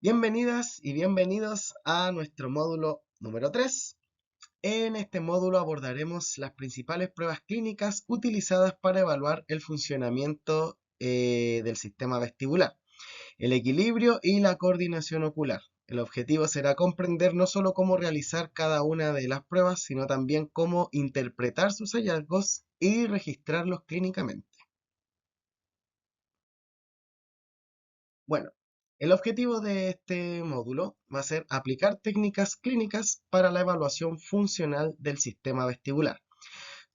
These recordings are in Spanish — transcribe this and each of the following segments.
Bienvenidas y bienvenidos a nuestro módulo número 3. En este módulo abordaremos las principales pruebas clínicas utilizadas para evaluar el funcionamiento del sistema vestibular, el equilibrio y la coordinación ocular. El objetivo será comprender no solo cómo realizar cada una de las pruebas, sino también cómo interpretar sus hallazgos y registrarlos clínicamente. Bueno, el objetivo de este módulo va a ser aplicar técnicas clínicas para la evaluación funcional del sistema vestibular.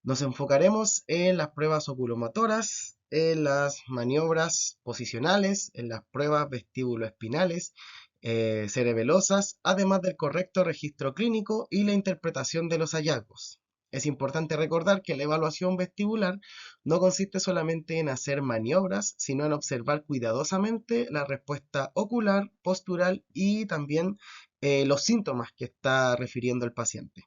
Nos enfocaremos en las pruebas oculomotoras, en las maniobras posicionales, en las pruebas vestíbuloespinales, cerebelosas, además del correcto registro clínico y la interpretación de los hallazgos. Es importante recordar que la evaluación vestibular no consiste solamente en hacer maniobras, sino en observar cuidadosamente la respuesta ocular, postural y también los síntomas que está refiriendo el paciente.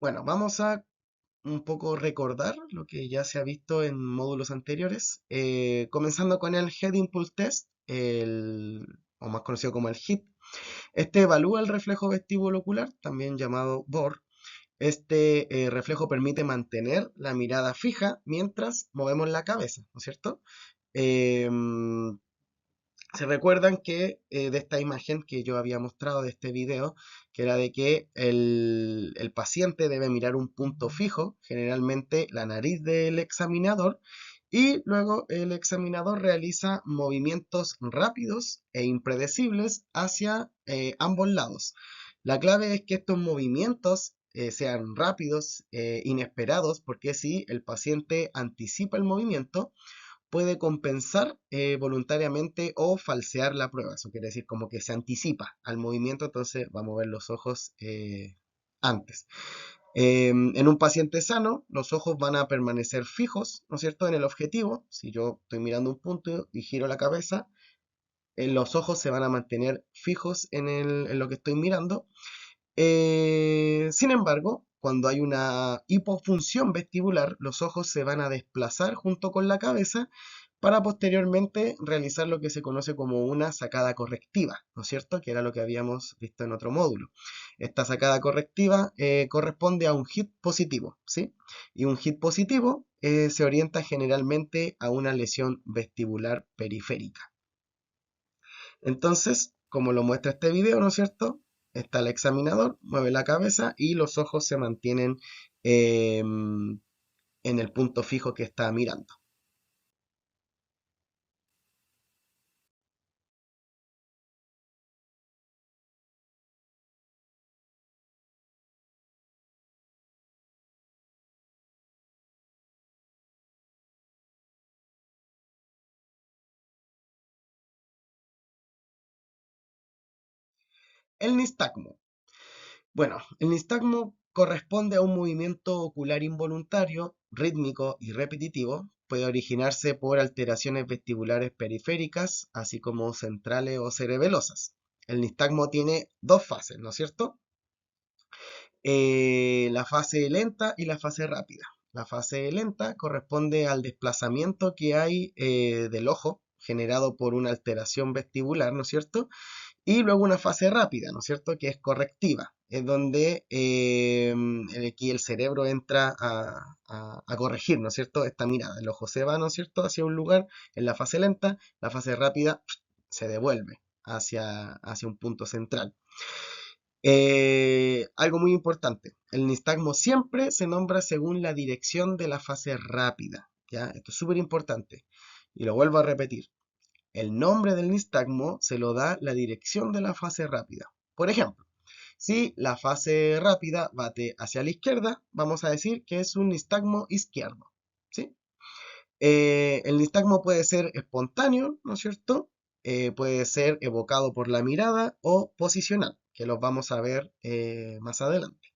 Bueno, vamos a un poco recordar lo que ya se ha visto en módulos anteriores, comenzando con el Head Impulse Test, o más conocido como el HIT. Este evalúa el reflejo vestíbulo ocular, también llamado BOR. Este reflejo permite mantener la mirada fija mientras movemos la cabeza, ¿no es cierto? Em, Se recuerdan que de esta imagen que yo había mostrado de este video, que era de que el paciente debe mirar un punto fijo, generalmente la nariz del examinador, y luego el examinador realiza movimientos rápidos e impredecibles hacia ambos lados. La clave es que estos movimientos sean rápidos, inesperados, porque si el paciente anticipa el movimiento, puede compensar voluntariamente o falsear la prueba. Eso quiere decir como que se anticipa al movimiento, entonces va a mover los ojos antes. En un paciente sano, los ojos van a permanecer fijos, ¿no es cierto?, en el objetivo. Si yo estoy mirando un punto y giro la cabeza, los ojos se van a mantener fijos en lo que estoy mirando. Sin embargo, cuando hay una hipofunción vestibular, los ojos se van a desplazar junto con la cabeza para posteriormente realizar lo que se conoce como una sacada correctiva, ¿no es cierto? Que era lo que habíamos visto en otro módulo. Esta sacada correctiva corresponde a un hit positivo, ¿sí? Y un hit positivo se orienta generalmente a una lesión vestibular periférica. Entonces, como lo muestra este video, ¿no es cierto? Está el examinador, mueve la cabeza y los ojos se mantienen en el punto fijo que está mirando. El nistagmo. Bueno, el nistagmo corresponde a un movimiento ocular involuntario, rítmico y repetitivo. Puede originarse por alteraciones vestibulares periféricas, así como centrales o cerebelosas. El nistagmo tiene dos fases, ¿no es cierto? La fase lenta y la fase rápida. La fase lenta corresponde al desplazamiento que hay del ojo generado por una alteración vestibular, ¿no es cierto? Y luego una fase rápida, ¿no es cierto? Que es correctiva, es donde aquí el cerebro entra a corregir, ¿no es cierto? Esta mirada, el ojo se va, ¿no es cierto?, hacia un lugar en la fase lenta, la fase rápida se devuelve hacia un punto central. Algo muy importante, el nistagmo siempre se nombra según la dirección de la fase rápida, ¿ya? Esto es súper importante y lo vuelvo a repetir. El nombre del nistagmo se lo da la dirección de la fase rápida. Por ejemplo, si la fase rápida bate hacia la izquierda, vamos a decir que es un nistagmo izquierdo, ¿sí? El nistagmo puede ser espontáneo, ¿no es cierto? Puede ser evocado por la mirada o posicional, que los vamos a ver más adelante.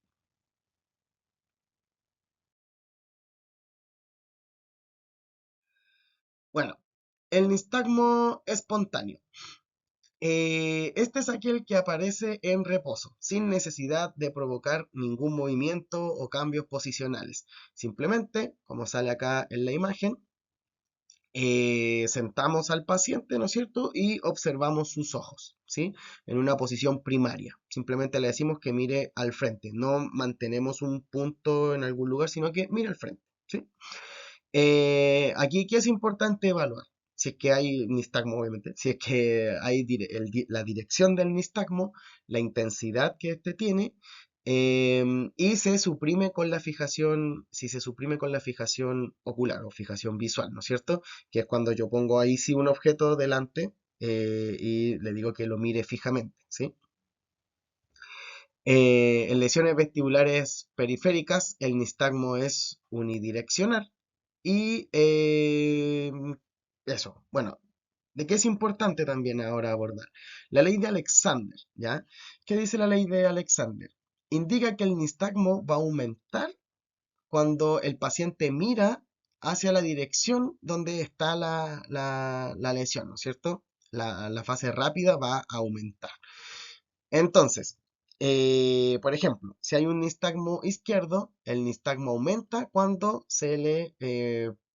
Bueno, el nistagmo espontáneo. Este es aquel que aparece en reposo, sin necesidad de provocar ningún movimiento o cambios posicionales. Simplemente, como sale acá en la imagen, Sentamos al paciente, ¿no es cierto? Y observamos sus ojos, ¿sí? En una posición primaria. Simplemente le decimos que mire al frente. No mantenemos un punto en algún lugar, sino que mire al frente, ¿sí? Aquí, ¿qué es importante evaluar? Si es que hay nistagmo, obviamente, si es que hay la dirección del nistagmo, la intensidad que éste tiene, y se suprime con la fijación, si se suprime con la fijación ocular o fijación visual, ¿no es cierto? Que es cuando yo pongo ahí sí un objeto delante y le digo que lo mire fijamente, ¿sí? En lesiones vestibulares periféricas, el nistagmo es unidireccional. Y eso, bueno, ¿de qué es importante también ahora abordar? La ley de Alexander, ¿ya? ¿Qué dice la ley de Alexander? Indica que el nistagmo va a aumentar cuando el paciente mira hacia la dirección donde está la lesión, ¿no es cierto? La fase rápida va a aumentar. Entonces, por ejemplo, si hay un nistagmo izquierdo, el nistagmo aumenta cuando se le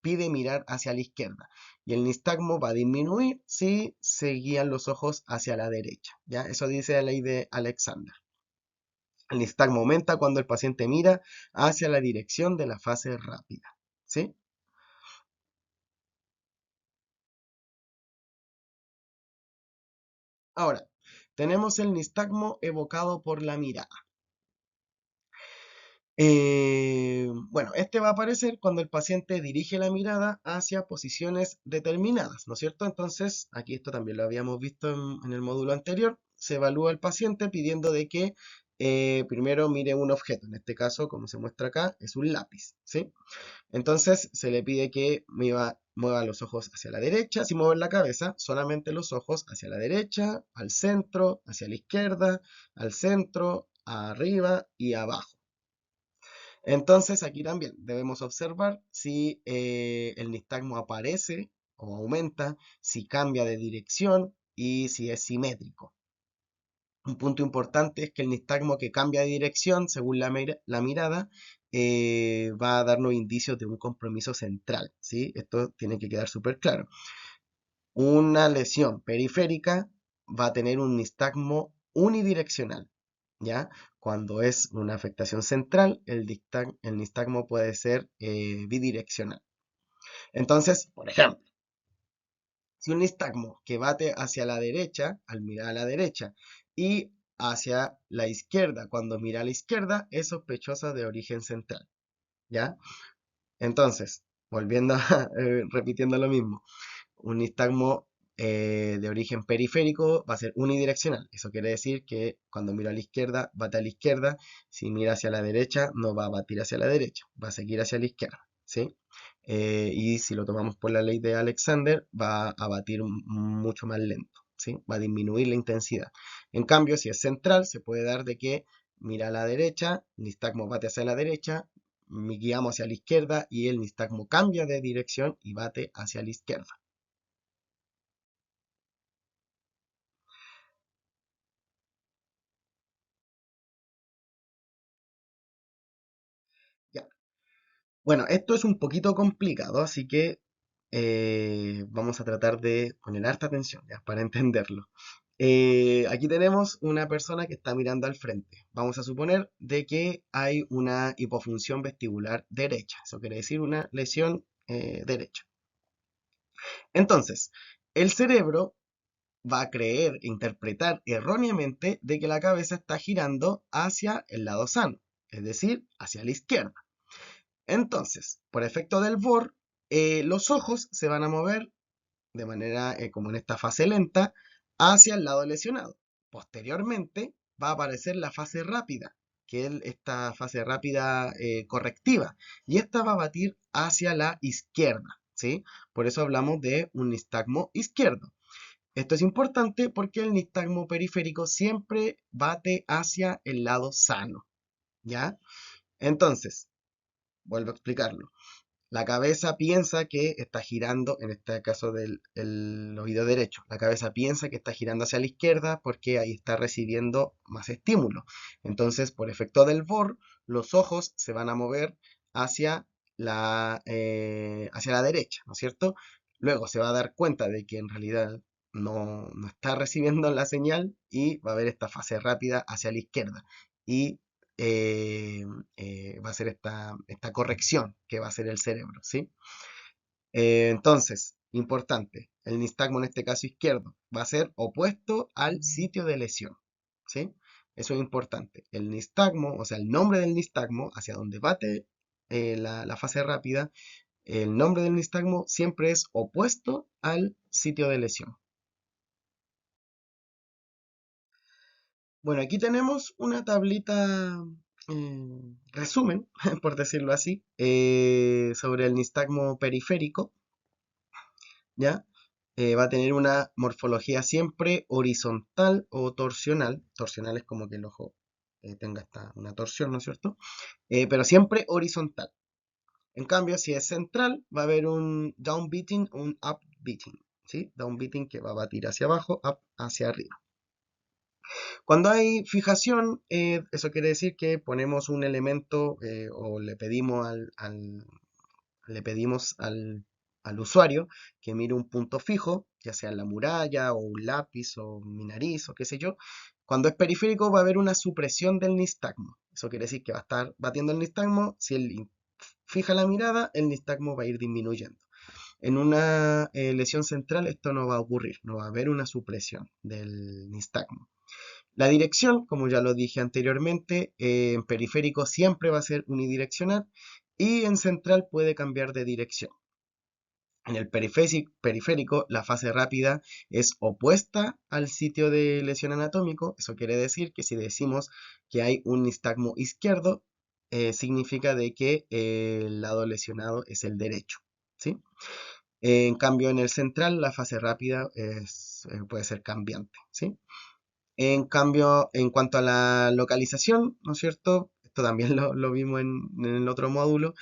pide mirar hacia la izquierda. Y el nistagmo va a disminuir si se guían los ojos hacia la derecha. ¿Ya? Eso dice la ley de Alexander. El nistagmo aumenta cuando el paciente mira hacia la dirección de la fase rápida. ¿Sí? Ahora, tenemos el nistagmo evocado por la mirada. Bueno, este va a aparecer cuando el paciente dirige la mirada hacia posiciones determinadas, ¿no es cierto? Entonces, aquí esto también lo habíamos visto en el módulo anterior, se evalúa al paciente pidiendo de que primero mire un objeto, en este caso, como se muestra acá, es un lápiz, ¿sí? Entonces, se le pide que mueva los ojos hacia la derecha, si mueve la cabeza, solamente los ojos hacia la derecha, al centro, hacia la izquierda, al centro, arriba y abajo. Entonces aquí también debemos observar si el nistagmo aparece o aumenta, si cambia de dirección y si es simétrico. Un punto importante es que el nistagmo que cambia de dirección según la mirada va a darnos indicios de un compromiso central, ¿sí? Esto tiene que quedar súper claro. Una lesión periférica va a tener un nistagmo unidireccional, ¿ya? Cuando es una afectación central, el nistagmo puede ser bidireccional. Entonces, por ejemplo, si un nistagmo que bate hacia la derecha, al mirar a la derecha, y hacia la izquierda, cuando mira a la izquierda, es sospechoso de origen central, ¿ya? Entonces, volviendo repitiendo lo mismo, un nistagmo de origen periférico va a ser unidireccional. Eso quiere decir que cuando miro a la izquierda, bate a la izquierda. Si mira hacia la derecha, no va a batir hacia la derecha, va a seguir hacia la izquierda, ¿sí? Y si lo tomamos por la ley de Alexander, va a batir mucho más lento, ¿sí? Va a disminuir la intensidad. En cambio, si es central, se puede dar de que mira a la derecha, nistagmo bate hacia la derecha, guiamos hacia la izquierda y el nistagmo cambia de dirección y bate hacia la izquierda. Ya. Bueno, esto es un poquito complicado, así que vamos a tratar de poner harta atención ya, para entenderlo. Aquí tenemos una persona que está mirando al frente. Vamos a suponer de que hay una hipofunción vestibular derecha. Eso quiere decir una lesión derecha. Entonces, el cerebro va a creer, interpretar erróneamente de que la cabeza está girando hacia el lado sano, es decir, hacia la izquierda. Entonces, por efecto del VOR, los ojos se van a mover de manera, como en esta fase lenta, hacia el lado lesionado. Posteriormente va a aparecer la fase rápida, que es esta fase rápida correctiva, y esta va a batir hacia la izquierda, ¿sí? Por eso hablamos de un nistagmo izquierdo. Esto es importante porque el nistagmo periférico siempre bate hacia el lado sano, ¿ya? Entonces, vuelvo a explicarlo. La cabeza piensa que está girando, en este caso del oído derecho, la cabeza piensa que está girando hacia la izquierda porque ahí está recibiendo más estímulo. Entonces, por efecto del VOR, los ojos se van a mover hacia hacia la derecha, ¿no es cierto? Luego se va a dar cuenta de que en realidad no está recibiendo la señal y va a haber esta fase rápida hacia la izquierda. Y eh, va a ser esta corrección que va a hacer el cerebro, ¿sí? Entonces, importante, el nistagmo en este caso izquierdo va a ser opuesto al sitio de lesión, ¿sí? Eso es importante. El nistagmo, o sea, el nombre del nistagmo, hacia donde bate la fase rápida, el nombre del nistagmo siempre es opuesto al sitio de lesión. Bueno, aquí tenemos una tablita resumen, por decirlo así, sobre el nistagmo periférico, ¿ya? Va a tener una morfología siempre horizontal o torsional. Torsional es como que el ojo tenga una torsión, ¿no es cierto? Pero siempre horizontal. En cambio, si es central, va a haber un downbeating, un upbeating, ¿sí? Downbeating que va a batir hacia abajo, up hacia arriba. Cuando hay fijación, eso quiere decir que ponemos un elemento o le pedimos al usuario que mire un punto fijo, ya sea la muralla o un lápiz o mi nariz o qué sé yo. Cuando es periférico va a haber una supresión del nistagmo. Eso quiere decir que va a estar batiendo el nistagmo. Si él fija la mirada, el nistagmo va a ir disminuyendo. En una lesión central esto no va a ocurrir, no va a haber una supresión del nistagmo. La dirección, como ya lo dije anteriormente, en periférico siempre va a ser unidireccional y en central puede cambiar de dirección. En el periférico, la fase rápida es opuesta al sitio de lesión anatómico. Eso quiere decir que si decimos que hay un nistagmo izquierdo, significa de que el lado lesionado es el derecho, ¿sí? En cambio, en el central, la fase rápida puede ser cambiante, ¿sí? En cambio, en cuanto a la localización, ¿no es cierto? Esto también lo vimos en el otro módulo.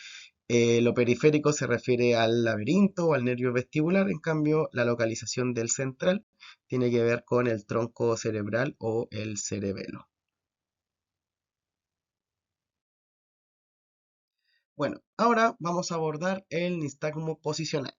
Lo periférico se refiere al laberinto o al nervio vestibular, en cambio la localización del central tiene que ver con el tronco cerebral o el cerebelo. Bueno, ahora vamos a abordar el nistagmo posicional.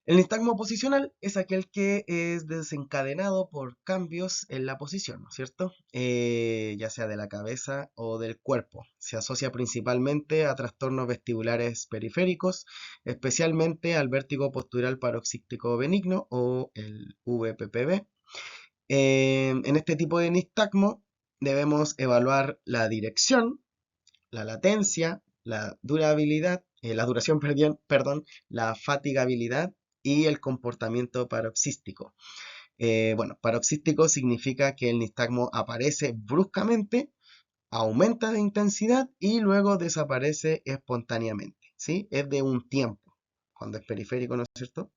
El nistagmo posicional es aquel que es desencadenado por cambios en la posición, ¿no es cierto? Ya sea de la cabeza o del cuerpo. Se asocia principalmente a trastornos vestibulares periféricos, especialmente al vértigo postural paroxístico benigno o el VPPB. En este tipo de nistagmo debemos evaluar la dirección, la latencia, la durabilidad, la duración, perdón, la fatigabilidad y el comportamiento paroxístico. Bueno, paroxístico significa que el nistagmo aparece bruscamente, aumenta de intensidad y luego desaparece espontáneamente, ¿sí? Es de un tiempo. Cuando es periférico, ¿no es cierto?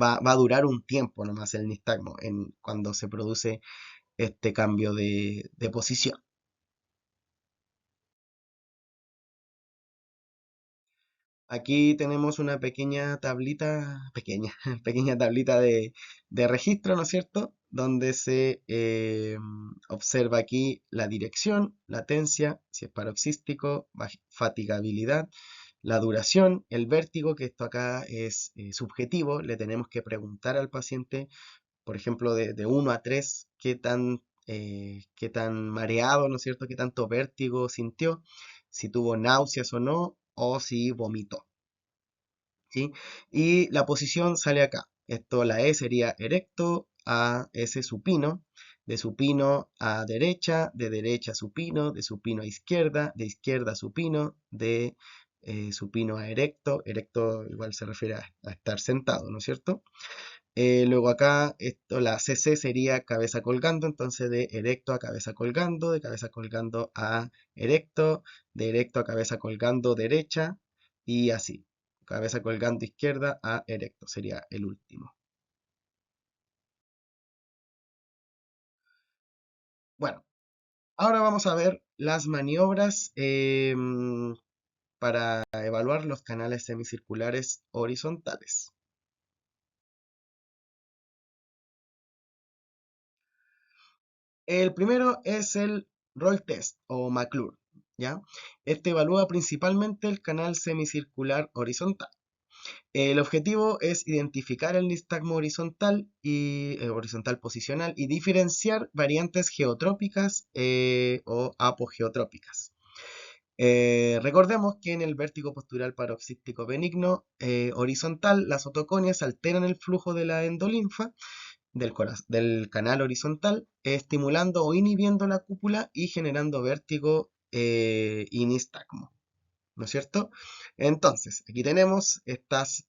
Va a durar un tiempo nomás el nistagmo cuando se produce este cambio de posición. Aquí tenemos una pequeña tablita, pequeña, pequeña tablita de registro, ¿no es cierto? Donde se observa aquí la dirección, latencia, si es paroxístico, fatigabilidad, la duración, el vértigo, que esto acá es subjetivo, le tenemos que preguntar al paciente, por ejemplo, de 1 a 3, qué tan mareado, ¿no es cierto? Qué tanto vértigo sintió, si tuvo náuseas o no, o si vomitó. ¿Sí? Y la posición sale acá. Esto, la E sería erecto, A, S supino, de supino a derecha, de derecha a supino, de supino a izquierda, de izquierda a supino, de supino a erecto. Erecto igual se refiere a estar sentado, ¿no es cierto? Luego acá, esto, la CC sería cabeza colgando, entonces de erecto a cabeza colgando, de cabeza colgando a erecto, de erecto a cabeza colgando derecha y así. Cabeza colgando izquierda a erecto, sería el último. Bueno, ahora vamos a ver las maniobras para evaluar los canales semicirculares horizontales. El primero es el Roll Test o McClure, ¿ya? Este evalúa principalmente el canal semicircular horizontal. El objetivo es identificar el nistagmo horizontal y horizontal posicional y diferenciar variantes geotrópicas o apogeotrópicas. Recordemos que en el vértigo postural paroxístico benigno horizontal, las otoconias alteran el flujo de la endolinfa del canal horizontal, estimulando o inhibiendo la cúpula y generando vértigo y nistagmo. ¿No es cierto? Entonces, aquí tenemos estas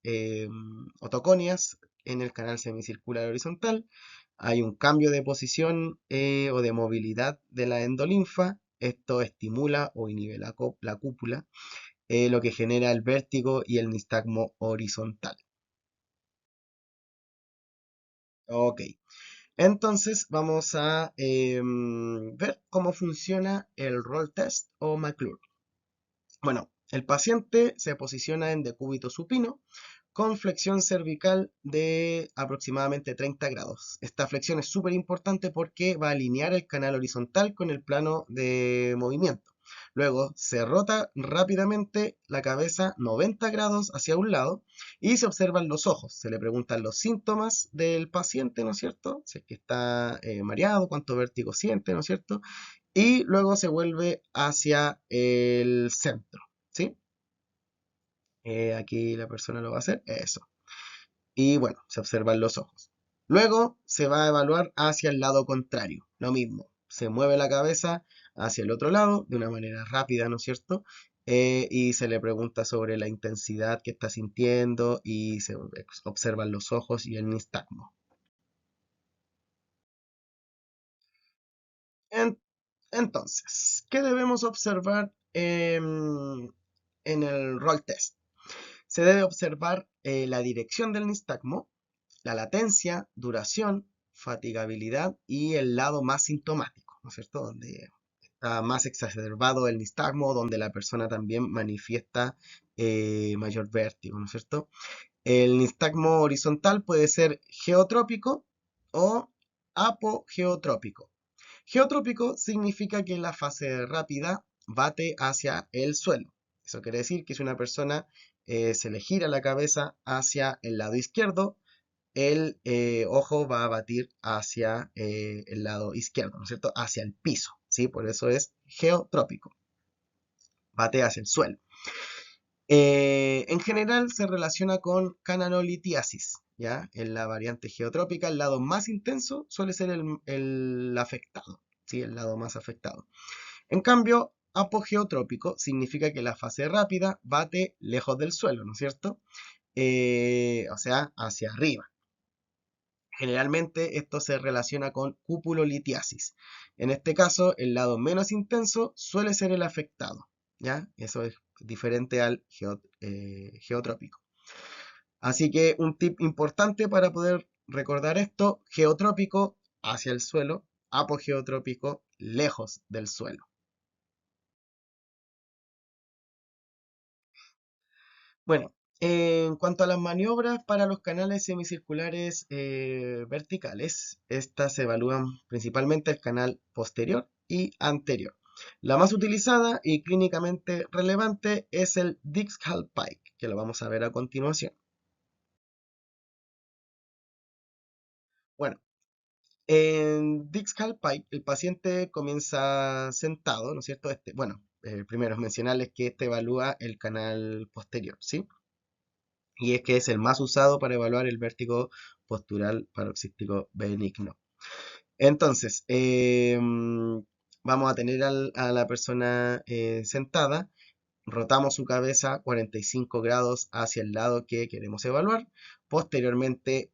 otoconias en el canal semicircular horizontal. Hay un cambio de posición o de movilidad de la endolinfa. Esto estimula o inhibe la cúpula, lo que genera el vértigo y el nistagmo horizontal. Ok, entonces vamos a ver cómo funciona el roll test o McClure. Bueno, el paciente se posiciona en decúbito supino con flexión cervical de aproximadamente 30 grados. Esta flexión es súper importante porque va a alinear el canal horizontal con el plano de movimiento. Luego se rota rápidamente la cabeza 90 grados hacia un lado y se observan los ojos. Se le preguntan los síntomas del paciente, ¿no es cierto? Si es que está mareado, cuánto vértigo siente, ¿no es cierto? Y luego se vuelve hacia el centro, ¿sí? Aquí la persona lo va a hacer, eso. Y bueno, se observan los ojos. Luego se va a evaluar hacia el lado contrario, lo mismo. Se mueve la cabeza hacia el otro lado de una manera rápida, ¿no es cierto? Y se le pregunta sobre la intensidad que está sintiendo y se observan los ojos y el nistagmo. En- entonces, ¿qué debemos observar en el roll test? Se debe observar la dirección del nistagmo, la latencia, duración, fatigabilidad y el lado más sintomático, ¿no es cierto? Donde está más exacerbado el nistagmo, donde la persona también manifiesta mayor vértigo, ¿no es cierto? El nistagmo horizontal puede ser geotrópico o apogeotrópico. Geotrópico significa que la fase rápida bate hacia el suelo. Eso quiere decir que si una persona se le gira la cabeza hacia el lado izquierdo, el ojo va a batir hacia el lado izquierdo, ¿no es cierto? Hacia el piso, ¿sí? Por eso es geotrópico, bate hacia el suelo. En general se relaciona con canalolitiasis, ¿ya? En la variante geotrópica, el lado más intenso suele ser el afectado, ¿sí? El lado más afectado. En cambio, apogeotrópico significa que la fase rápida bate lejos del suelo, ¿no es cierto? O sea, hacia arriba. Generalmente esto se relaciona con cupulolitiasis. En este caso, el lado menos intenso suele ser el afectado, ¿ya? Eso es diferente al geotrópico. Así que un tip importante para poder recordar esto: geotrópico hacia el suelo, apogeotrópico lejos del suelo. Bueno, en cuanto a las maniobras para los canales semicirculares verticales, estas se evalúan principalmente el canal posterior y anterior. La más utilizada y clínicamente relevante es el Dix-Hall Pike, que lo vamos a ver a continuación. Bueno, en Dix-Hall Pike el paciente comienza sentado, ¿no es cierto? Bueno, primero mencionarles que este evalúa el canal posterior, ¿sí? Y es que es el más usado para evaluar el vértigo postural paroxístico benigno. Entonces, vamos a tener a la persona sentada, rotamos su cabeza 45 grados hacia el lado que queremos evaluar, posteriormente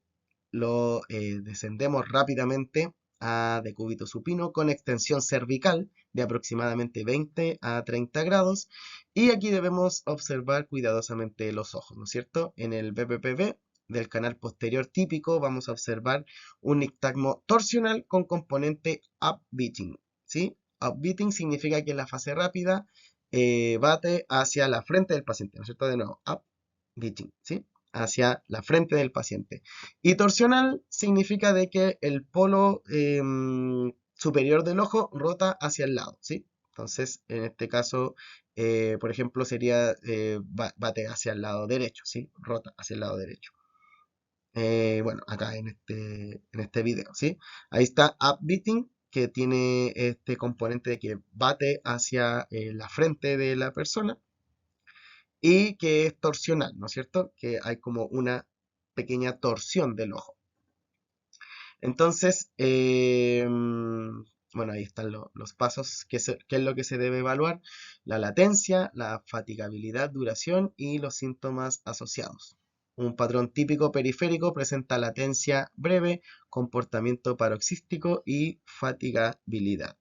lo descendemos rápidamente a decúbito supino con extensión cervical de aproximadamente 20 a 30 grados. Y aquí debemos observar cuidadosamente los ojos, ¿no es cierto? En el BPPB del canal posterior típico vamos a observar un nistagmo torsional con componente upbeating, ¿sí? Upbeating significa que en la fase rápida bate hacia la frente del paciente, ¿no es cierto? De nuevo, upbeating, ¿sí? Hacia la frente del paciente. Y torsional significa de que el polo superior del ojo rota hacia el lado, ¿sí? Entonces, en este caso, por ejemplo, sería bate hacia el lado derecho, ¿sí? Rota hacia el lado derecho. Bueno, acá en este video, ¿sí? Ahí está upbeating, que tiene este componente de que bate hacia la frente de la persona y que es torsional, ¿no es cierto? Que hay como una pequeña torsión del ojo. Entonces, bueno, ahí están los pasos, qué es lo que se debe evaluar: la latencia, la fatigabilidad, duración y los síntomas asociados. Un patrón típico periférico presenta latencia breve, comportamiento paroxístico y fatigabilidad.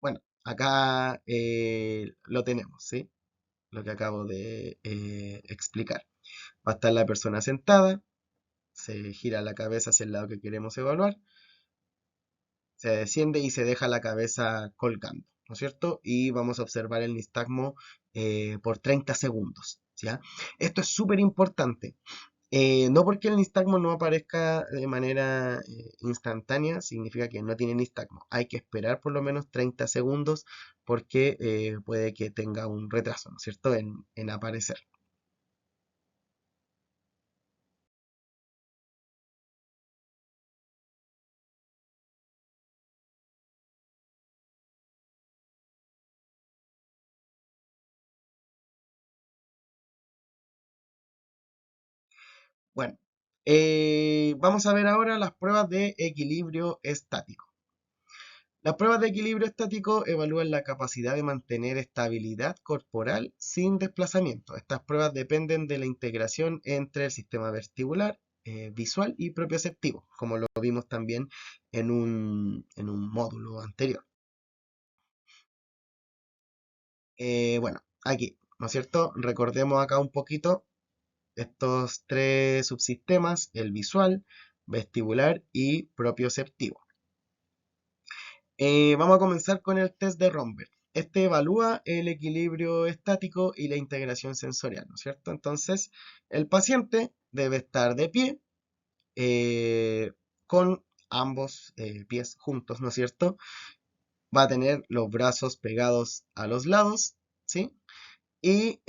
Bueno, acá lo tenemos, ¿sí? Lo que acabo de explicar. Va a estar la persona sentada, se gira la cabeza hacia el lado que queremos evaluar, se desciende y se deja la cabeza colgando, ¿no es cierto? Y vamos a observar el nistagmo por 30 segundos, ¿ya? Esto es súper importante. No porque el nistagmo no aparezca de manera instantánea, significa que no tiene nistagmo. Hay que esperar por lo menos 30 segundos porque puede que tenga un retraso, ¿no es cierto?, en aparecer. Bueno, vamos a ver ahora las pruebas de equilibrio estático. Las pruebas de equilibrio estático evalúan la capacidad de mantener estabilidad corporal sin desplazamiento. Estas pruebas dependen de la integración entre el sistema vestibular, visual y propioceptivo, como lo vimos también en un módulo anterior. Bueno, aquí, ¿no es cierto? Recordemos acá un poquito estos tres subsistemas: el visual, vestibular y propioceptivo. Vamos a comenzar con el test de Romberg. Este evalúa el equilibrio estático y la integración sensorial, ¿no es cierto? Entonces, el paciente debe estar de pie, eh, con ambos pies juntos, ¿no es cierto? Va a tener los brazos pegados a los lados, ¿sí? Y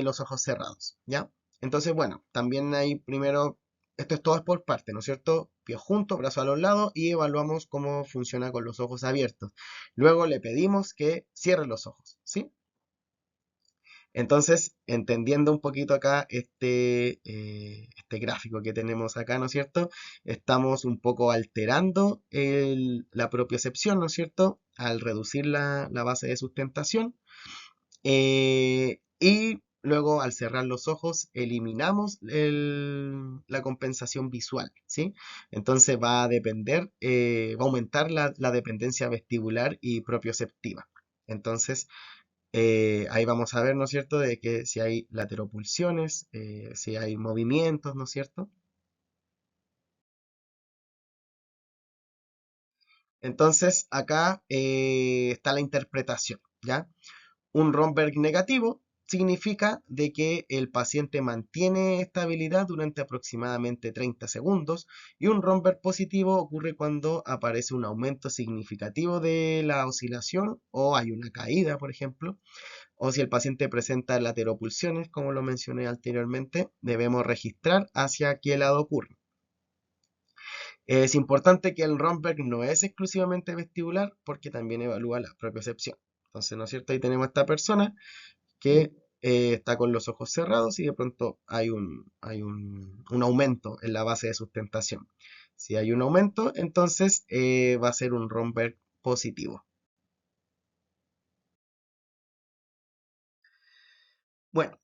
los ojos cerrados, ¿ya? Entonces, bueno, también hay primero, esto es todo por parte, ¿no es cierto? Pies juntos, brazos a los lados y evaluamos cómo funciona con los ojos abiertos. Luego le pedimos que cierre los ojos, ¿sí? Entonces, entendiendo un poquito acá este gráfico que tenemos acá, ¿no es cierto? Estamos un poco alterando la propiocepción, ¿no es cierto? Al reducir la base de sustentación. Y luego, al cerrar los ojos, eliminamos la compensación visual, ¿sí? Entonces va a depender, va a aumentar la dependencia vestibular y propioceptiva. Entonces, ahí vamos a ver, ¿no es cierto?, de que si hay lateropulsiones, si hay movimientos, ¿no es cierto? Entonces, acá está la interpretación, ¿ya? Un Romberg negativo significa de que el paciente mantiene estabilidad durante aproximadamente 30 segundos, y un Romberg positivo ocurre cuando aparece un aumento significativo de la oscilación o hay una caída, por ejemplo, o si el paciente presenta lateropulsiones, como lo mencioné anteriormente, debemos registrar hacia qué lado ocurre. Es importante que el Romberg no es exclusivamente vestibular porque también evalúa la propiocepción. Entonces, ¿no es cierto? Ahí tenemos a esta persona que está con los ojos cerrados y de pronto un aumento en la base de sustentación. Si hay un aumento, entonces va a ser un Romberg positivo. Bueno,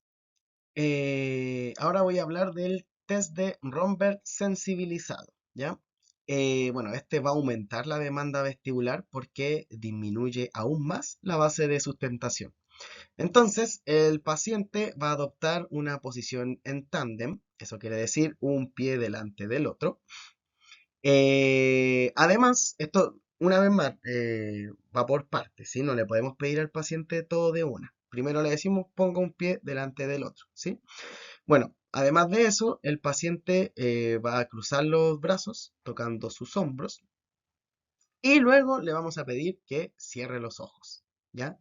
ahora voy a hablar del test de Romberg sensibilizado, ¿ya? Bueno, este va a aumentar la demanda vestibular porque disminuye aún más la base de sustentación. Entonces, el paciente va a adoptar una posición en tándem, eso quiere decir un pie delante del otro. Además, esto, una vez más, va por partes, ¿sí? No le podemos pedir al paciente todo de una. Primero le decimos ponga un pie delante del otro, ¿sí? Bueno, además de eso, el paciente va a cruzar los brazos tocando sus hombros y luego le vamos a pedir que cierre los ojos, ¿ya?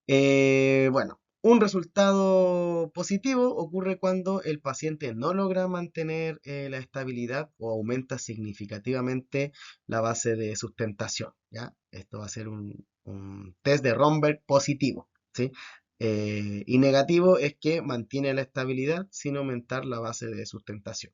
Bueno, un resultado positivo ocurre cuando el paciente no logra mantener la estabilidad o aumenta significativamente la base de sustentación, ¿ya? Esto va a ser un test de Romberg positivo, ¿sí? Y negativo es que mantiene la estabilidad sin aumentar la base de sustentación.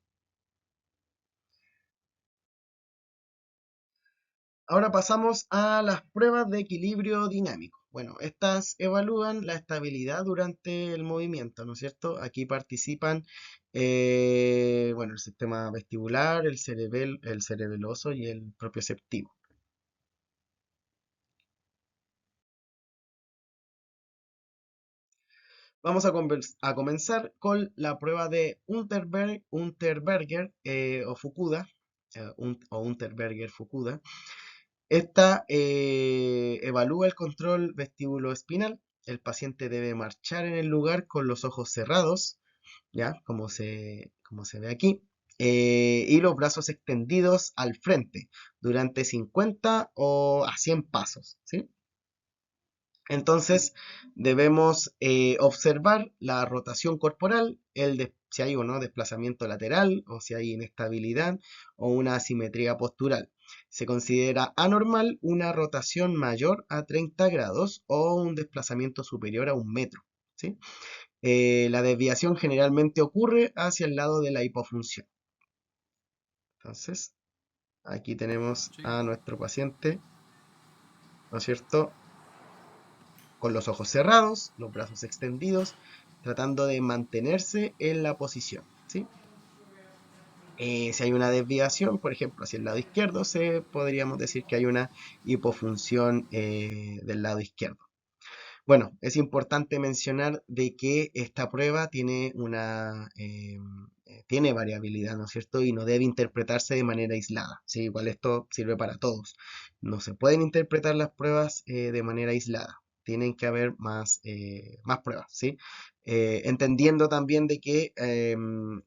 Ahora pasamos a las pruebas de equilibrio dinámico. Bueno, estas evalúan la estabilidad durante el movimiento, ¿no es cierto? Aquí participan, bueno, el sistema vestibular, el cerebeloso y el propioceptivo. Vamos a comenzar con la prueba de Unterberger o Fukuda, o Unterberger-Fukuda. Esta evalúa el control vestíbulo-espinal. El paciente debe marchar en el lugar con los ojos cerrados, ¿ya? Como se ve aquí. Y los brazos extendidos al frente durante 50 o a 100 pasos, ¿sí? Entonces debemos observar la rotación corporal, si hay o no desplazamiento lateral o si hay inestabilidad o una asimetría postural. Se considera anormal una rotación mayor a 30 grados o un desplazamiento superior a 1 metro, ¿sí? La desviación generalmente ocurre hacia el lado de la hipofunción. Entonces, aquí tenemos a nuestro paciente, ¿no es cierto? Con los ojos cerrados, los brazos extendidos, tratando de mantenerse en la posición, ¿sí? Si hay una desviación, por ejemplo, hacia el lado izquierdo, podríamos decir que hay una hipofunción del lado izquierdo. Bueno, es importante mencionar de que esta prueba tiene variabilidad, ¿no es cierto? Y no debe interpretarse de manera aislada, ¿sí? Igual esto sirve para todos. No se pueden interpretar las pruebas de manera aislada. Tienen que haber más pruebas, ¿sí? Entendiendo también de que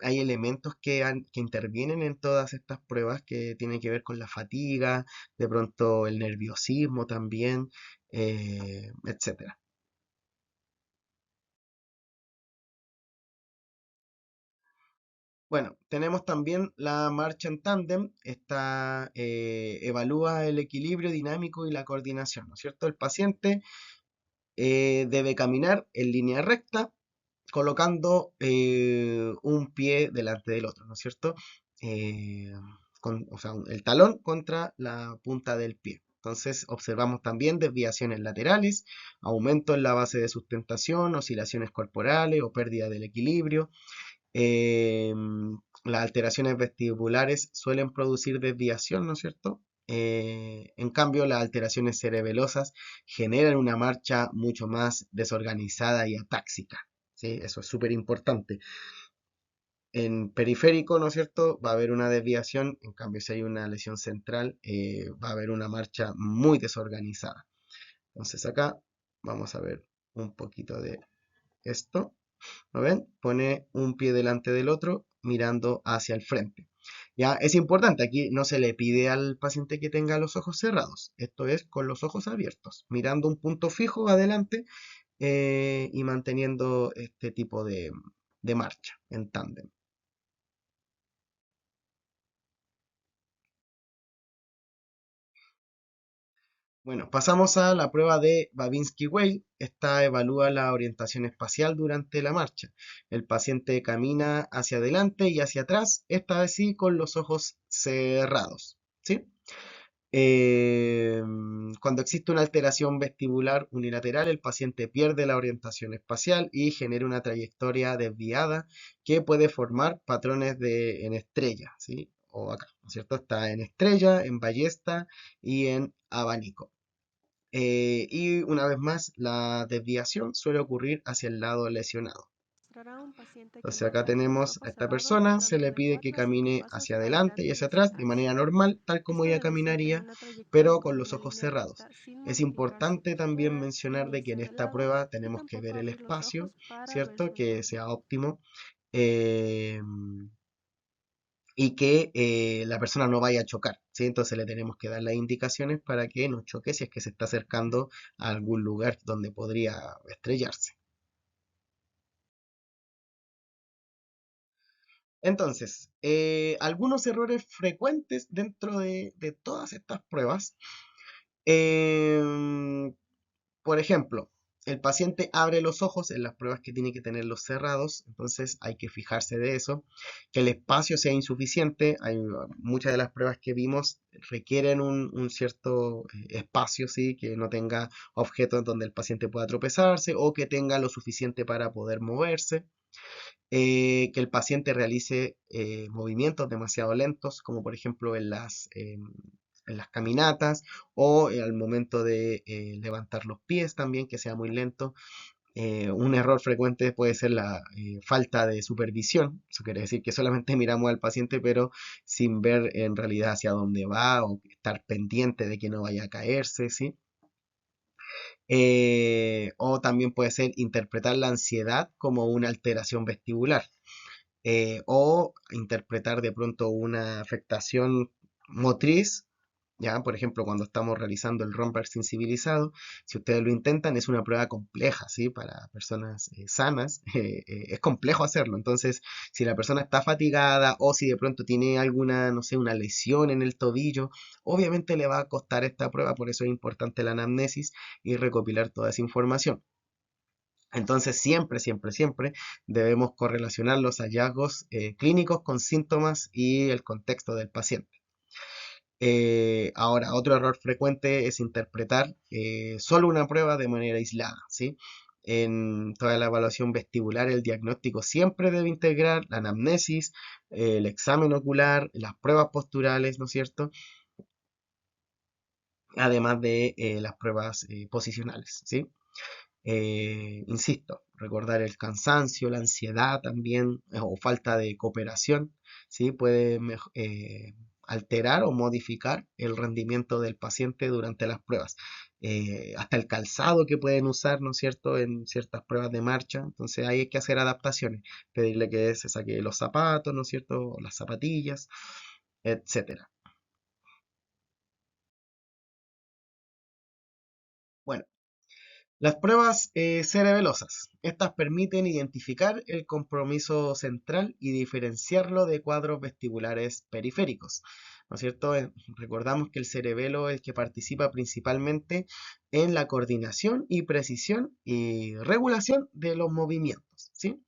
hay elementos que intervienen en todas estas pruebas que tienen que ver con la fatiga, de pronto el nerviosismo también, etcétera. Bueno, tenemos también la marcha en tándem. Esta evalúa el equilibrio dinámico y la coordinación, ¿no es cierto? El paciente debe caminar en línea recta, colocando un pie delante del otro, ¿no es cierto? Eh, o sea, el talón contra la punta del pie. Entonces observamos también desviaciones laterales, aumento en la base de sustentación, oscilaciones corporales o pérdida del equilibrio. Las alteraciones vestibulares suelen producir desviación, ¿no es cierto? En cambio, las alteraciones cerebelosas generan una marcha mucho más desorganizada y atáxica, ¿sí? Eso es súper importante. En periférico, ¿no es cierto? Va a haber una desviación, en cambio, si hay una lesión central, va a haber una marcha muy desorganizada. Entonces acá vamos a ver un poquito de esto. ¿Lo ven? Pone un pie delante del otro mirando hacia el frente. Ya es importante, aquí no se le pide al paciente que tenga los ojos cerrados, esto es con los ojos abiertos, mirando un punto fijo adelante y manteniendo este tipo de marcha en tándem. Bueno, pasamos a la prueba de Babinski-Weil. Esta evalúa la orientación espacial durante la marcha. El paciente camina hacia adelante y hacia atrás, esta vez sí con los ojos cerrados, ¿sí? Eh, Cuando existe una alteración vestibular unilateral, el paciente pierde la orientación espacial y genera una trayectoria desviada que puede formar patrones en estrella, ¿sí? O acá, ¿no es cierto? Está en estrella, en ballesta y en abanico. Y una vez más, la desviación suele ocurrir hacia el lado lesionado. Mostrar a un paciente que Entonces acá mantenga los tenemos a ojos esta cerrados persona, se rotando le de pide que 4 a 5 camine pasos hacia adelante y adelante y hacia hacia atrás de atrás. manera normal, tal como Esto ella demuestra que caminaría, una trayectoria pero con corre los una ojos línea cerrados. recta sin Es modificarse importante por también fuera, sin mencionar de que irse en de esta lado prueba y tenemos que tampoco ver el abrir los espacio, ojos para ver ¿cierto? su Que entorno. sea óptimo. eh, y que la persona no vaya a chocar, ¿sí? Entonces le tenemos que dar las indicaciones para que no choque si es que se está acercando a algún lugar donde podría estrellarse. Entonces, algunos errores frecuentes dentro de todas estas pruebas. em, por ejemplo, el paciente abre los ojos en las pruebas que tiene que tenerlos cerrados, entonces hay que fijarse de eso, que el espacio sea insuficiente. Muchas de las pruebas que vimos requieren un cierto espacio, ¿sí? Que no tenga objetos donde el paciente pueda tropezarse o que tenga lo suficiente para poder moverse. Que el paciente realice movimientos demasiado lentos, como por ejemplo en las caminatas o al momento de levantar los pies también, que sea muy lento. Un error frecuente puede ser la falta de supervisión. Eso quiere decir que solamente miramos al paciente, pero sin ver en realidad hacia dónde va o estar pendiente de que no vaya a caerse, ¿sí? O también puede ser interpretar la ansiedad como una alteración vestibular, o interpretar de pronto una afectación motriz. Ya, por ejemplo, cuando estamos realizando el romper sensibilizado, si ustedes lo intentan, es una prueba compleja, ¿sí? Para personas sanas, es complejo hacerlo. Entonces, si la persona está fatigada o si de pronto tiene alguna, no sé, una lesión en el tobillo, obviamente le va a costar esta prueba, por eso es importante la anamnesis y recopilar toda esa información. Entonces, siempre, siempre, siempre debemos correlacionar los hallazgos clínicos con síntomas y el contexto del paciente. Ahora, otro error frecuente es interpretar solo una prueba de manera aislada, ¿sí? En toda la evaluación vestibular, el diagnóstico siempre debe integrar la anamnesis, el examen ocular, las pruebas posturales, ¿no es cierto? Además de las pruebas posicionales, ¿sí? Insisto, recordar el cansancio, la ansiedad también, o falta de cooperación, ¿sí? Puede alterar o modificar el rendimiento del paciente durante las pruebas. Hasta el calzado que pueden usar, ¿no es cierto?, en ciertas pruebas de marcha. Entonces ahí hay que hacer adaptaciones, pedirle que se saque los zapatos, ¿no es cierto?, o las zapatillas, etcétera. Bueno, las pruebas cerebelosas. Estas permiten identificar el compromiso central y diferenciarlo de cuadros vestibulares periféricos. ¿No es cierto? Recordamos que el cerebelo es el que participa principalmente en la coordinación y precisión y regulación de los movimientos, ¿sí?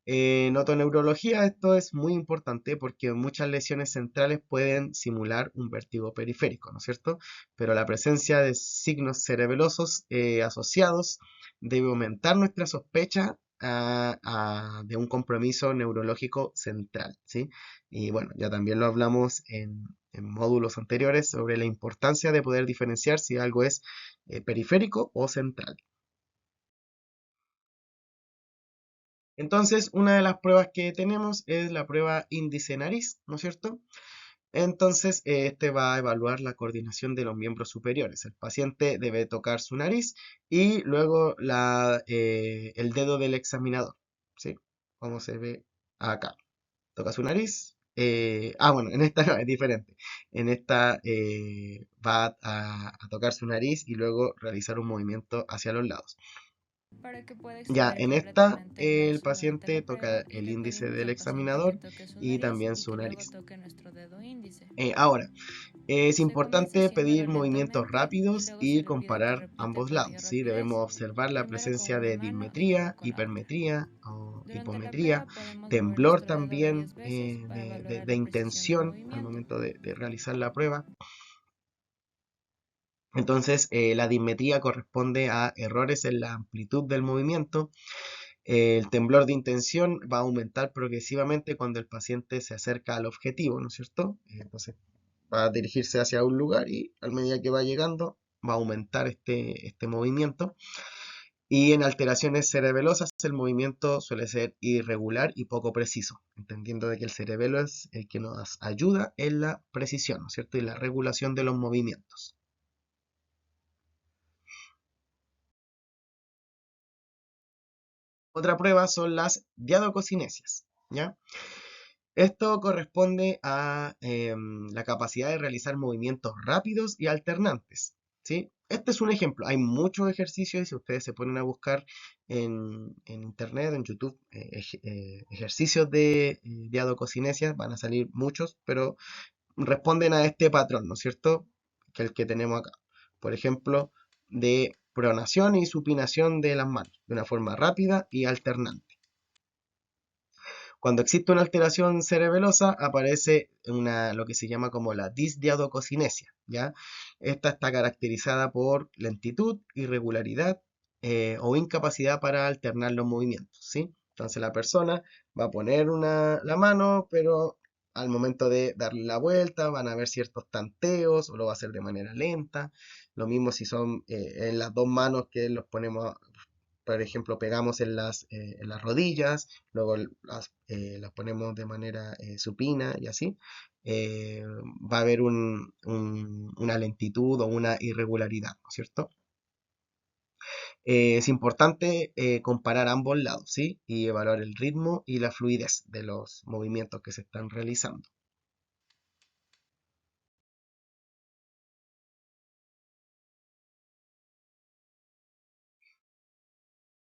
En otoneurología esto es muy importante porque muchas lesiones centrales pueden simular un vértigo periférico, ¿no es cierto? Pero la presencia de signos cerebelosos asociados debe aumentar nuestra sospecha de un compromiso neurológico central, ¿sí? Y bueno, ya también lo hablamos en módulos anteriores sobre la importancia de poder diferenciar si algo es periférico o central. Entonces, una de las pruebas que tenemos es la prueba índice nariz, ¿no es cierto? Entonces, este va a evaluar la coordinación de los miembros superiores. El paciente debe tocar su nariz y luego el dedo del examinador, ¿sí? Como se ve acá. Toca su nariz. Bueno, en esta no, es diferente. En esta va a tocar su nariz y luego realizar un movimiento hacia los lados. para que pueda Ya, extender en esta completamente el el brazo durante paciente la toca prueba y el le índice pedimos del al paciente que examinador toque su y nariz también y su que luego nariz. toque nuestro dedo índice. Ahora, es Se comienza importante haciéndolo pedir movimientos lentamente y rápidos luego se y le pide que comparar repita ambos con lados, mayor ¿sí? Debemos rapidez, observar la primero con presencia una de mano y luego dismetría, con la otra. hipermetría o Durante la hipometría, prueba podemos mover temblor nuestro dedo también varias veces para valorar de la precisión del intención al movimiento. momento de realizar la prueba. Entonces, la dismetría corresponde a errores en la amplitud del movimiento. El temblor de intención va a aumentar progresivamente cuando el paciente se acerca al objetivo, ¿no es cierto? Entonces va a dirigirse hacia un lugar y a medida que va llegando va a aumentar este movimiento. Y en alteraciones cerebelosas el movimiento suele ser irregular y poco preciso, entendiendo de que el cerebelo es el que nos ayuda en la precisión, ¿no es cierto? Y la regulación de los movimientos. Otra prueba son las diadococinesias, ¿ya? Esto corresponde a la capacidad de realizar movimientos rápidos y alternantes, ¿sí? Este es un ejemplo. Hay muchos ejercicios y si ustedes se ponen a buscar en internet, en YouTube, ejercicios de diadococinesia, van a salir muchos, pero responden a este patrón, ¿no es cierto? Que el que tenemos acá. Por ejemplo, de pronación y supinación de las manos, de una forma rápida y alternante. Cuando existe una alteración cerebelosa, aparece lo que se llama como la disdiadococinesia, ¿ya? Esta está caracterizada por lentitud, irregularidad o incapacidad para alternar los movimientos, ¿sí? Entonces la persona va a poner la mano, pero al momento de darle la vuelta van a haber ciertos tanteos o lo va a hacer de manera lenta. Lo mismo si son en las dos manos que los ponemos, por ejemplo, pegamos en las rodillas, luego las ponemos de manera supina y así, va a haber una lentitud o una irregularidad, ¿no es cierto? Es importante comparar ambos lados, ¿sí? Y evaluar el ritmo y la fluidez de los movimientos que se están realizando.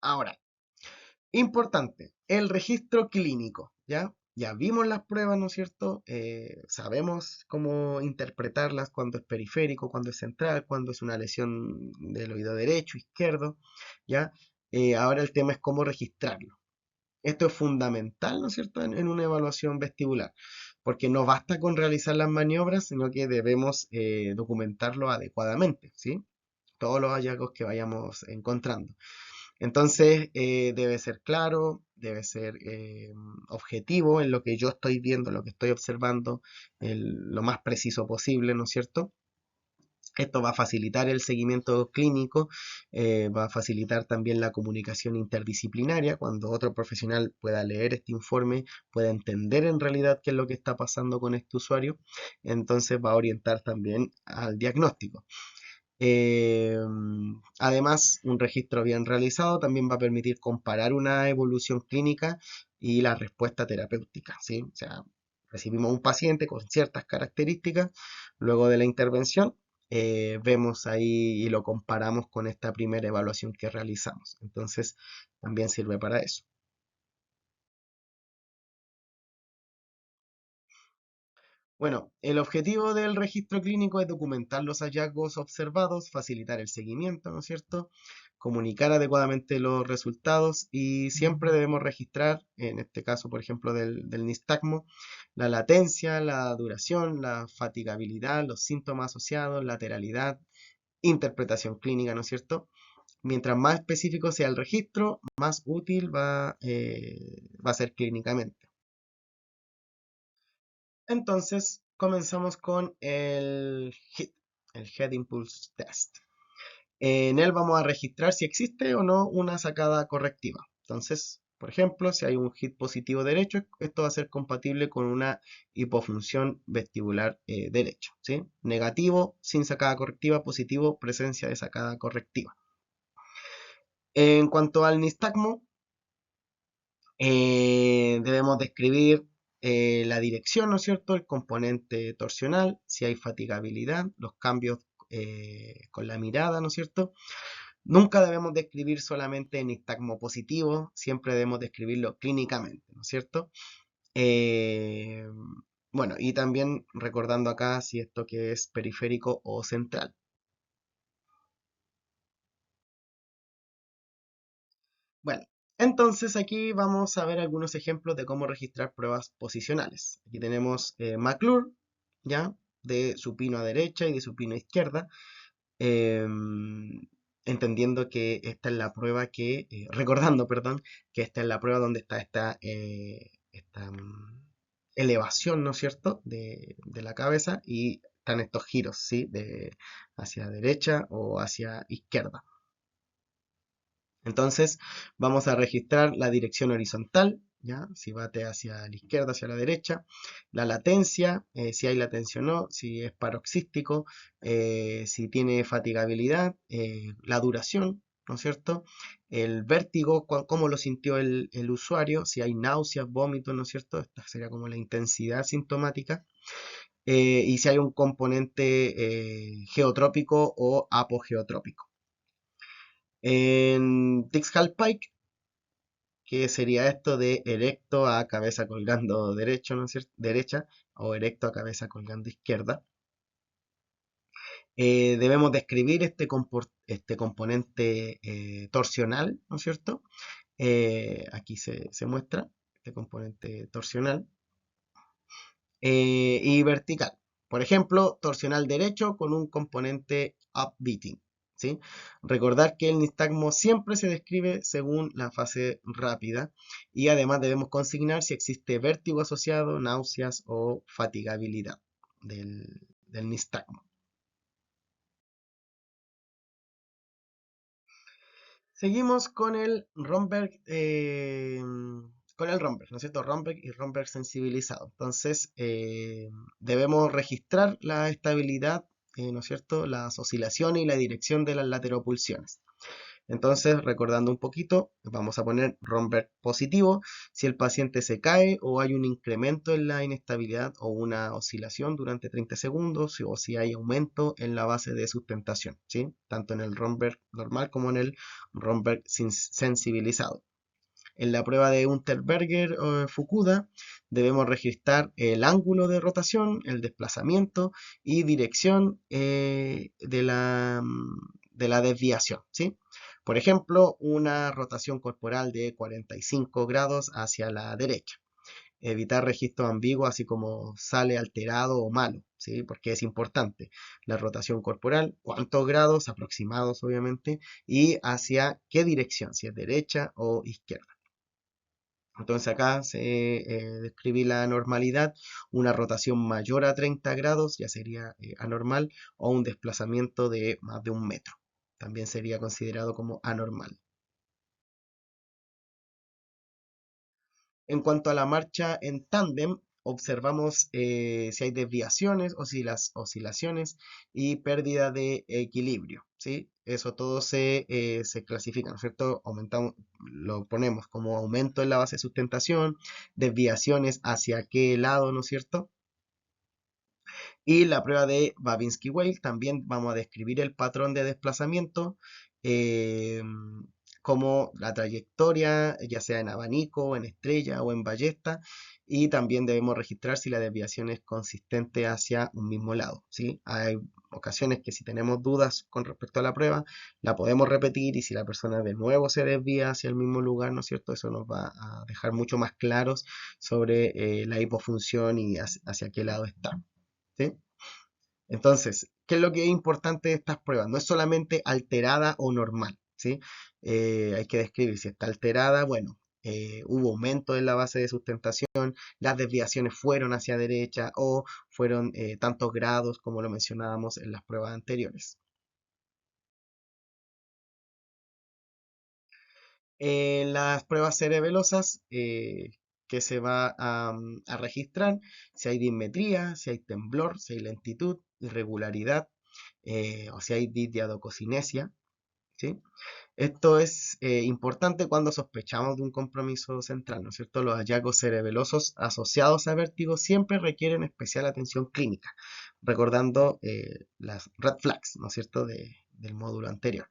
Ahora, importante, el registro clínico, ¿ya? Ya vimos las pruebas, ¿no es cierto? Sabemos cómo interpretarlas cuando es periférico, cuando es central, cuando es una lesión del oído derecho, izquierdo, ¿ya? Ahora el tema es cómo registrarlo. Esto es fundamental, ¿no es cierto?, en una evaluación vestibular, porque no basta con realizar las maniobras, sino que debemos documentarlo adecuadamente, ¿sí? Todos los hallazgos que vayamos encontrando. Entonces, debe ser claro, debe ser objetivo en lo que yo estoy viendo, lo que estoy observando, lo más preciso posible, ¿no es cierto? Esto va a facilitar el seguimiento clínico, va a facilitar también la comunicación interdisciplinaria, cuando otro profesional pueda leer este informe, pueda entender en realidad qué es lo que está pasando con este usuario, entonces va a orientar también al diagnóstico. Eh, Además, un registro bien realizado también va a permitir comparar una evolución clínica y la respuesta terapéutica, ¿sí? O sea, recibimos un paciente con ciertas características, luego de la intervención, vemos ahí y lo comparamos con esta primera evaluación que realizamos. Entonces, también sirve para eso. Bueno, el objetivo del registro clínico es documentar los hallazgos observados, facilitar el seguimiento, ¿no es cierto? Comunicar adecuadamente los resultados y siempre debemos registrar, en este caso, por ejemplo, del nistagmo, la latencia, la duración, la fatigabilidad, los síntomas asociados, lateralidad, interpretación clínica, ¿no es cierto? Mientras más específico sea el registro, más útil va a ser clínicamente. Entonces, comenzamos con el HIT, el Head Impulse Test. En él vamos a registrar si existe o no una sacada correctiva. Entonces, por ejemplo, si hay un HIT positivo derecho, esto va a ser compatible con una hipofunción vestibular derecho, ¿sí? Negativo, sin sacada correctiva; positivo, presencia de sacada correctiva. En cuanto al nistagmo, debemos describir la dirección, ¿no es cierto? El componente torsional, si hay fatigabilidad, los cambios con la mirada, ¿no es cierto? Nunca debemos describir solamente nistagmo positivo, siempre debemos describirlo clínicamente, ¿no es cierto? Eh, bueno, y también recordando acá si esto que es periférico o central. Bueno, entonces aquí vamos a ver algunos ejemplos de cómo registrar pruebas posicionales. Aquí tenemos McClure, ¿ya? De supino a derecha y de supino a izquierda, entendiendo que esta es la prueba recordando, perdón, que esta es la prueba donde está esta elevación, ¿no es cierto?, de la cabeza y están estos giros, ¿sí?, hacia derecha o hacia izquierda. Entonces vamos a registrar la dirección horizontal, ¿ya? Si bate hacia la izquierda, hacia la derecha, la latencia, si hay latencia o no, si es paroxístico, si tiene fatigabilidad, la duración, ¿no es cierto? El vértigo, cómo lo sintió el usuario, si hay náuseas, vómitos, ¿no es cierto? Esta sería como la intensidad sintomática. Y si hay un componente geotrópico o apogeotrópico. En Dix-Hallpike, que sería esto de erecto a cabeza colgando derecho, ¿no es cierto? Derecha, o erecto a cabeza colgando izquierda. Debemos describir este componente torsional, ¿no es cierto? Aquí se muestra este componente torsional y vertical. Por ejemplo, torsional derecho con un componente upbeating, ¿sí? Recordar que el nistagmo siempre se describe según la fase rápida y además debemos consignar si existe vértigo asociado, náuseas o fatigabilidad del nistagmo. Seguimos con el Romberg, ¿no es cierto? Romberg y Romberg sensibilizado. Entonces, debemos registrar la estabilidad, ¿no es cierto? Las oscilaciones y la dirección de las lateropulsiones. Entonces, recordando un poquito, vamos a poner Romberg positivo si el paciente se cae o hay un incremento en la inestabilidad o una oscilación durante 30 segundos o si hay aumento en la base de sustentación, ¿sí? Tanto en el Romberg normal como en el Romberg sensibilizado. En la prueba de Unterberger o Fukuda debemos registrar el ángulo de rotación, el desplazamiento y dirección de la desviación, ¿sí? Por ejemplo, una rotación corporal de 45 grados hacia la derecha. Evitar registros ambiguos, así como sale alterado o malo, ¿sí? Porque es importante. La rotación corporal, cuántos grados aproximados, obviamente, y hacia qué dirección, si es derecha o izquierda. Entonces acá se describe la normalidad, una rotación mayor a 30 grados ya sería anormal o un desplazamiento de más de 1 metro. También sería considerado como anormal. En cuanto a la marcha en tándem, observamos si hay desviaciones, oscilaciones y pérdida de equilibrio, ¿sí? Eso todo se clasifica, ¿no es cierto? Lo ponemos como aumento en la base de sustentación, desviaciones hacia qué lado, ¿no es cierto? Y la prueba de Babinski-Weil también vamos a describir el patrón de desplazamiento, eh, como la trayectoria, ya sea en abanico, en estrella o en ballesta, y también debemos registrar si la desviación es consistente hacia un mismo lado, ¿sí? Hay ocasiones que si tenemos dudas con respecto a la prueba, la podemos repetir y si la persona de nuevo se desvía hacia el mismo lugar, ¿no es cierto? Eso nos va a dejar mucho más claros sobre la hipofunción y hacia qué lado está. ¿Sí? Entonces, ¿qué es lo que es importante de estas pruebas? No es solamente alterada o normal, ¿sí? Hay que describir si está alterada, bueno, hubo aumento en la base de sustentación, las desviaciones fueron hacia derecha o fueron tantos grados como lo mencionábamos en las pruebas anteriores. En las pruebas cerebelosas que se va a registrar si hay dismetría, si hay temblor, si hay lentitud, irregularidad o si hay disdiadococinesia, ¿sí? Esto es importante cuando sospechamos de un compromiso central, ¿no es cierto? Los hallazgos cerebelosos asociados a vértigo siempre requieren especial atención clínica, recordando las red flags, ¿no es cierto?, del módulo anterior.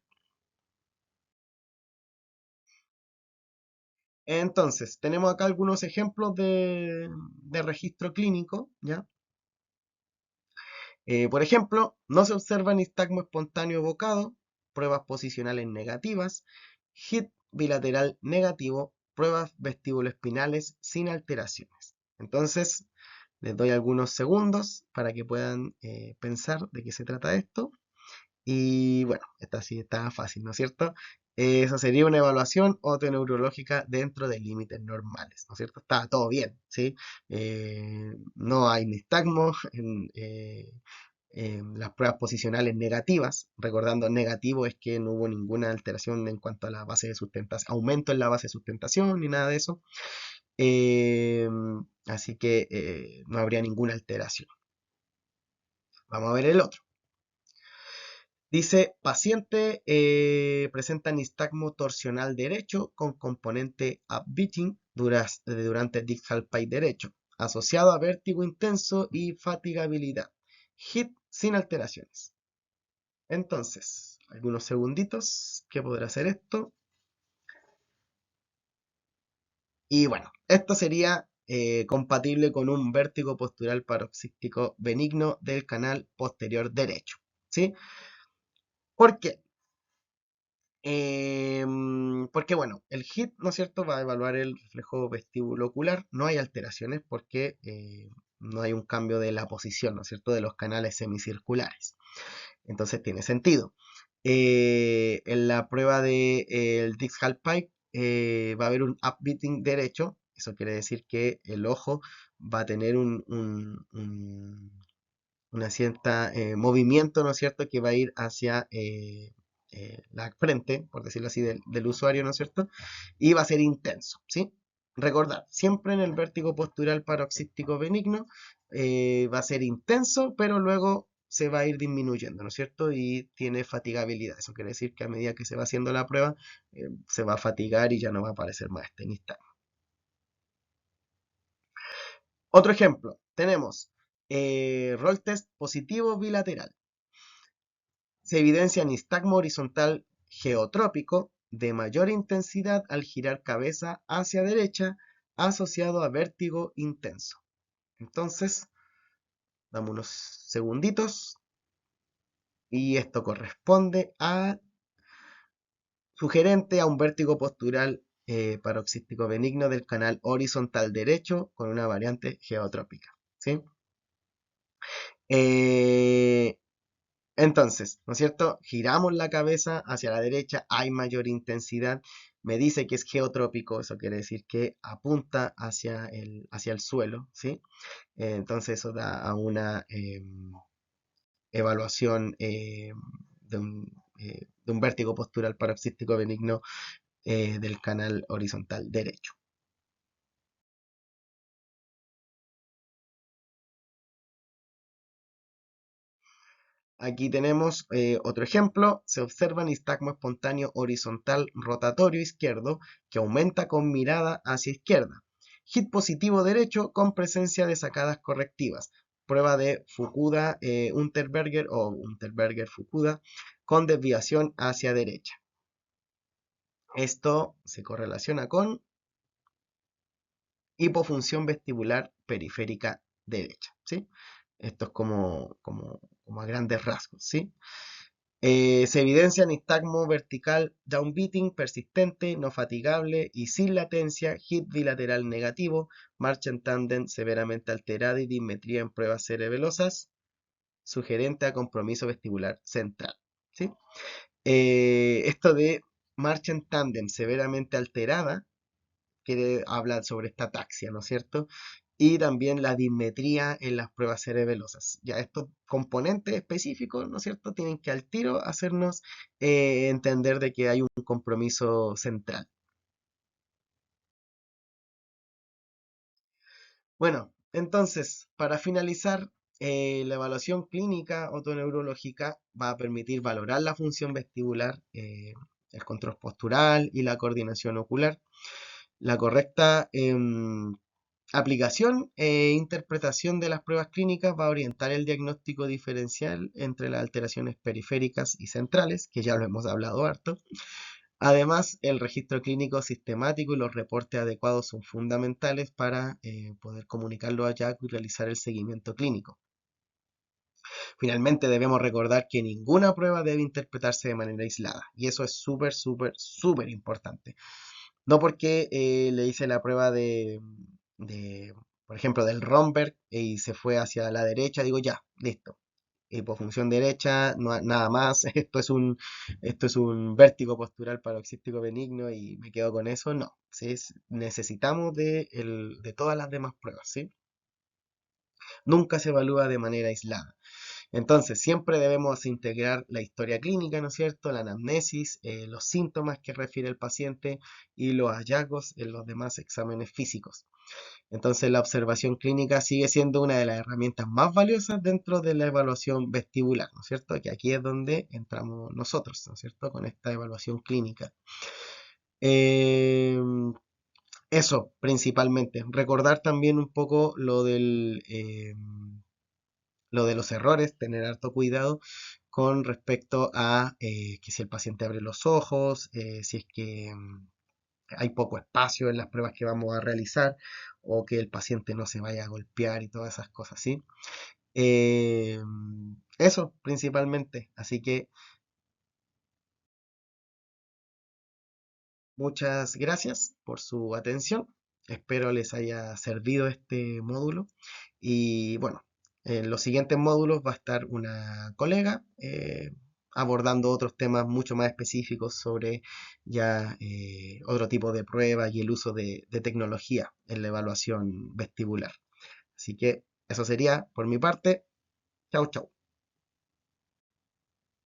Entonces, tenemos acá algunos ejemplos de registro clínico, ¿ya? Por ejemplo, no se observa nistagmo espontáneo evocado, pruebas posicionales negativas, HIT bilateral negativo, pruebas vestíbulo-espinales sin alteraciones. Entonces, les doy algunos segundos para que puedan pensar de qué se trata esto. Y bueno, esta sí está fácil, ¿no es cierto? Esa sería una evaluación otoneurológica dentro de límites normales, ¿no es cierto? Está todo bien, ¿sí? No hay nistagmo en las pruebas posicionales negativas. Recordando, negativo es que no hubo ninguna alteración en cuanto a la base de sustentación, aumento en la base de sustentación ni nada de eso. Eh, Así que no habría ninguna alteración. Vamos a ver el otro. Dice, paciente presenta nistagmo torsional derecho con componente upbeating durante distal pie derecho, asociado a vértigo intenso y fatigabilidad. HIT sin alteraciones. Entonces, algunos segunditos, ¿qué podrá hacer esto? Y bueno, esto sería compatible con un vértigo postural paroxístico benigno del canal posterior derecho. ¿Sí? ¿Por qué? Porque bueno, el HIT, ¿no es cierto?, va a evaluar el reflejo vestibulocular. No hay alteraciones porque no hay un cambio de la posición, ¿no es cierto?, de los canales semicirculares. Entonces tiene sentido. En la prueba del Dix-Hall Pike va a haber un upbeating derecho. Eso quiere decir que el ojo va a tener una cierta movimiento, ¿no es cierto?, que va a ir hacia la frente, por decirlo así, del usuario, ¿no es cierto? Y va a ser intenso, ¿sí? Recordad, siempre en el vértigo postural paroxístico benigno va a ser intenso, pero luego se va a ir disminuyendo, ¿no es cierto? Y tiene fatigabilidad. Eso quiere decir que a medida que se va haciendo la prueba, se va a fatigar y ya no va a aparecer más este nistagmo. Otro ejemplo, tenemos roll test positivo bilateral. Se evidencia nistagmo horizontal geotrópico de mayor intensidad al girar cabeza hacia derecha asociado a vértigo intenso. Entonces, damos unos segunditos y esto corresponde a sugerente a un vértigo postural paroxístico benigno del canal horizontal derecho con una variante geotrópica. ¿Sí? Eh, Entonces, ¿no es cierto? Giramos la cabeza hacia la derecha, hay mayor intensidad. Me dice que es geotrópico, eso quiere decir que apunta hacia el suelo, ¿sí? Entonces eso da a una evaluación de un vértigo postural paroxístico benigno del canal horizontal derecho. Aquí tenemos otro ejemplo. Se observa nistagmo espontáneo horizontal rotatorio izquierdo que aumenta con mirada hacia izquierda. Hit positivo derecho con presencia de sacadas correctivas. Prueba de Fukuda Unterberger o Unterberger Fukuda con desviación hacia derecha. Esto se correlaciona con hipofunción vestibular periférica derecha. ¿Sí? Esto es como a grandes rasgos. ¿Sí? Se evidencia nistagmo vertical downbeating persistente, no fatigable y sin latencia, hit bilateral negativo, marcha en tándem severamente alterada y dismetría en pruebas cerebelosas, sugerente a compromiso vestibular central. ¿Sí? Esto de marcha en tándem severamente alterada quiere hablar sobre esta ataxia, ¿no es cierto? Y también la dismetría en las pruebas cerebelosas. Ya estos componentes específicos, ¿no es cierto?, tienen que al tiro hacernos entender de que hay un compromiso central. Bueno, entonces, para finalizar, la evaluación clínica otoneurológica va a permitir valorar la función vestibular, el control postural y la coordinación ocular. La correcta aplicación e interpretación de las pruebas clínicas va a orientar el diagnóstico diferencial entre las alteraciones periféricas y centrales, que ya lo hemos hablado harto. Además, el registro clínico sistemático y los reportes adecuados son fundamentales para poder comunicar los hallazgos y realizar el seguimiento clínico. Finalmente, debemos recordar que ninguna prueba debe interpretarse de manera aislada, y eso es súper, súper, súper importante. No porque le hice la prueba por ejemplo, del Romberg y se fue hacia la derecha, digo ya, listo. Hipofunción derecha, nada más, esto es un vértigo postural paroxístico benigno y me quedo con eso, no. ¿Sí? Necesitamos de todas las demás pruebas, ¿sí? Nunca se evalúa de manera aislada. Entonces, siempre debemos integrar la historia clínica, ¿no es cierto? La anamnesis, los síntomas que refiere el paciente y los hallazgos en los demás exámenes físicos. Entonces, la observación clínica sigue siendo una de las herramientas más valiosas dentro de la evaluación vestibular, ¿no es cierto? Que aquí es donde entramos nosotros, ¿no es cierto? Con esta evaluación clínica. Eh, Eso, principalmente. Recordar también un poco lo de los errores, tener harto cuidado con respecto a que si el paciente abre los ojos, si es que hay poco espacio en las pruebas que vamos a realizar o que el paciente no se vaya a golpear y todas esas cosas, ¿sí? Eh, Eso principalmente. Así que muchas gracias por su atención. Espero les haya servido este módulo. Y bueno, en los siguientes módulos va a estar una colega abordando otros temas mucho más específicos sobre ya otro tipo de pruebas y el uso de tecnología en la evaluación vestibular. Así que eso sería por mi parte. Chau, chau.